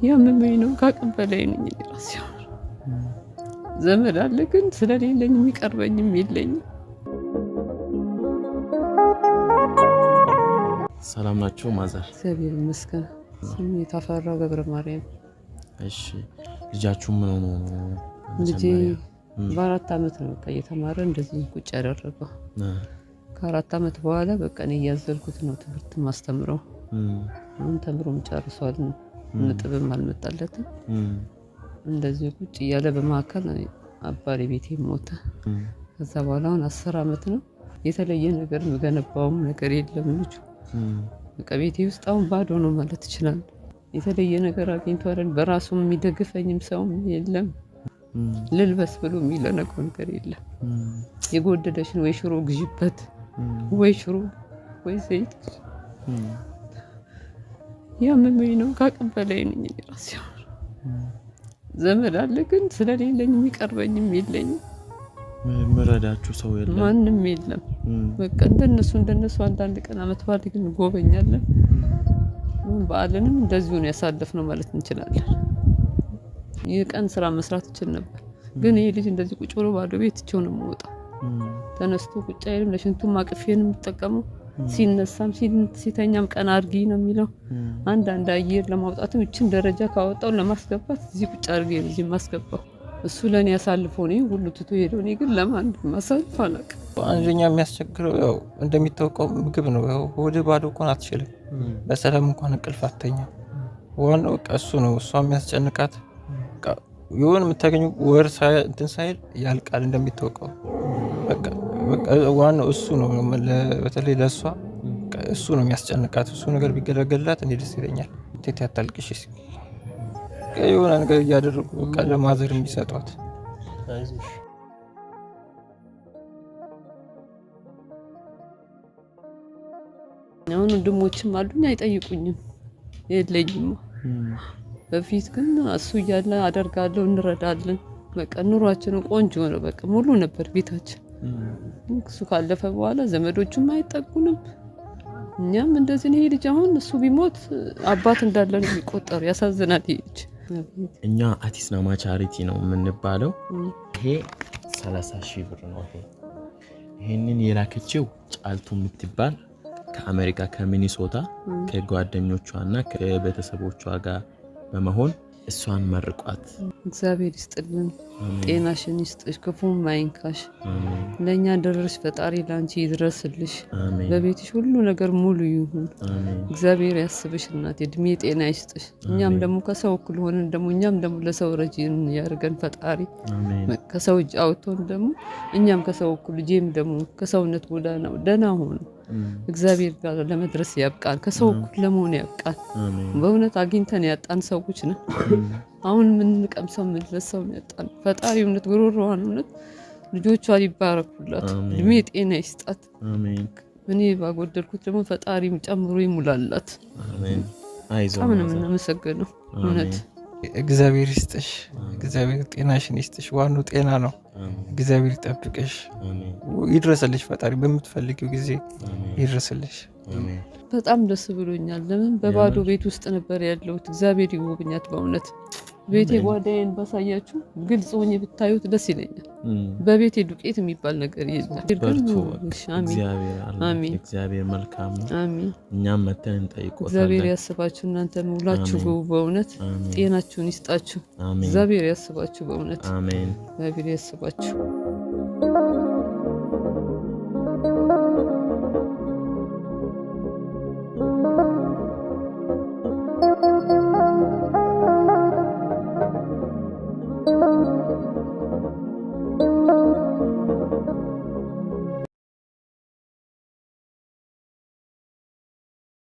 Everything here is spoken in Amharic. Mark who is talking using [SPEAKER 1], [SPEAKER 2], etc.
[SPEAKER 1] ያመመኝ ነው ከአቅም በላይ ነኝ ራሴ ዘመድ አለ ግን ስለሌለኝ የሚቀርበኝም የለኝም።
[SPEAKER 2] ሰላም ናችሁ ማዘር?
[SPEAKER 1] እግዚአብሔር ይመስገን። ስሜ ተፈራ ገብረ ማርያም።
[SPEAKER 2] እሺ ልጃችሁ ምን ሆኖ ነው?
[SPEAKER 1] ልጄ በ4 አመት ነው በቃ እየተማረ እንደዚህ ቁጭ ያደረገው። ከ4 አመት በኋላ በቃ እኔ እያዘልኩት ነው ትምህርት ማስተምረው። አሁን ተምሮም ጨርሷል። ነጥብም አልመጣለትም። እንደዚህ ቁጭ እያለ በማከል አባሪ ቤቴ ሞተ። ከዛ በኋላ አሁን 10 አመት ነው። የተለየ ነገር መገነባውም ነገር የለም ልጁ። በቃ ቤቴ ውስጥ አሁን ባዶ ነው ማለት ይችላል። የተለየ ነገር አግኝቶ አይደል በራሱም የሚደግፈኝም ሰውም የለም። ልልበስ ብሎ የሚለነቀው ነገር የለም። የጎደለሽን ወይ ሽሮ ግዢበት ወይ ሽሮ ወይ ዘይት ያመመኝ ነው ከአቅም በላይ ነኝ ራሴ ዘመድ አለ ግን ስለሌለኝ የሚቀርበኝም የለኝም።
[SPEAKER 2] ምረዳችሁ ሰው የለም፣
[SPEAKER 1] ማንም የለም። በቃ እንደነሱ አንዳንድ ቀን አመት በዓል ግን ጎበኛለን። በዓልንም እንደዚሁ ነው ያሳለፍነው ማለት እንችላለን። የቀን ስራ መስራት ይችል ነበር ግን ይሄ ልጅ እንደዚህ ቁጭ ብሎ ባዶ ቤት እቺው ነው የምወጣው። ተነስቶ ቁጭ አይልም። ለሽንቱም አቅፌን የምጠቀመው ሲነሳም ሲተኛም ቀን አርጊ ነው የሚለው። አንዳንድ አየር ለማውጣትም እቺን ደረጃ ካወጣው ለማስገባት እዚህ ቁጭ አርጊ ነው እዚህ ማስገባው። እሱ ለኔ ያሳልፈው ነው ሁሉ ትቶ ሄዶ እኔ ግን ለማን ማሳልፍ አላውቅም።
[SPEAKER 3] አንደኛ የሚያስቸግረው ያው እንደሚታወቀው ምግብ ነው። ያው ወደ ባዶ እንኳን አትችልም። በሰላም እንኳን እንቅልፍ አትተኛ። ዋናው እሱ ነው። እሷ የሚያስጨንቃት የሆነ የምታገኘው ወር እንትን ሳይል ያልቃል እንደሚታወቀው። በቃ ዋናው እሱ ነው። በተለይ ለእሷ እሱ ነው የሚያስጨንቃት። እሱ ነገር ቢገለገልላት እኔ ደስ ይለኛል። እንዴት ያታልቅሽ እስኪ የሆነ ነገር እያደረጉ በቃ ለማዘር የሚሰጧት።
[SPEAKER 1] አሁን ወንድሞችም አሉኝ አይጠይቁኝም፣ የለኝም። በፊት ግን እሱ እያለ አደርጋለሁ፣ እንረዳለን። በቃ ኑሯችን ቆንጆ ነው። በቃ ሙሉ ነበር ቤታችን። እሱ ካለፈ በኋላ ዘመዶቹም አይጠጉንም። እኛም እንደዚህ ነው። ልጅ አሁን እሱ ቢሞት አባት እንዳለ ነው የሚቆጠሩ። ያሳዝናል ልጅ።
[SPEAKER 2] እኛ አቲስናማ ቻሪቲ ነው የምንባለው። ይሄ 30,000 ብር ነው። ይሄንን የላከችው ጫልቱ የምትባል ከአሜሪካ ከሚኒሶታ ከጓደኞቿና ከቤተሰቦቿ ጋር በመሆን እሷን መርቋት።
[SPEAKER 1] እግዚአብሔር ይስጥልን፣ ጤናሽን ይስጥሽ፣ ክፉም አይንካሽ። ለኛ ደረሽ ፈጣሪ ላንቺ ይድረስልሽ። በቤትሽ ሁሉ ነገር ሙሉ ይሁን። እግዚአብሔር ያስብሽ እናት፣ እድሜ ጤና ይስጥሽ። እኛም ደግሞ ከሰው እኩል ሆነን ደግሞ እኛም ደግሞ ለሰው ረጂን ያርገን ፈጣሪ። ከሰው እጅ አውጥቶን ደግሞ እኛም ከሰው እኩል ልጄም ደግሞ ከሰውነት ጎዳና ደህና ሆኖ እግዚአብሔር ጋር ለመድረስ ያብቃን። ከሰው እኩል ለመሆን ያብቃን። በእውነት አግኝተን ያጣን ሰዎች ነን። አሁን ምን ቀምሰው ምንለሰው ያጣን ፈጣሪ እውነት ጉሮሮዋን እውነት ልጆቿን ይባረኩላት፣ እድሜ ጤና ይስጣት። አሜን። እኔ ባጎደልኩት ደግሞ ፈጣሪ ጨምሮ ይሙላላት። አሜን። አይዞህ ምን እናመሰግነው እውነት
[SPEAKER 3] እግዚአብሔር ይስጥሽ፣ እግዚአብሔር ጤናሽን ይስጥሽ። ዋናው ጤና ነው። እግዚአብሔር ይጠብቅሽ፣ ይድረስልሽ። ፈጣሪ በምትፈልጊው ጊዜ ይድረስልሽ።
[SPEAKER 1] በጣም ደስ ብሎኛል። ለምን በባዶ ቤት ውስጥ ነበር ያለሁት። እግዚአብሔር ይጎብኛት በእውነት። ቤቴ ጓዳዬን ባሳያችሁ ግልጽ ሆኜ ብታዩት ደስ ይለኛል። በቤቴ ዱቄት የሚባል ነገር የለም።
[SPEAKER 2] እግዚአብሔር መልካም ነው።
[SPEAKER 1] አሜን።
[SPEAKER 2] እኛም መተን እንጠይቆታለን።
[SPEAKER 1] እግዚአብሔር ያስባችሁ። እናንተ ሙላችሁ ግቡ በእውነት። ጤናችሁን ይስጣችሁ። እግዚአብሔር ያስባችሁ በእውነት። አሜን። እግዚአብሔር ያስባችሁ።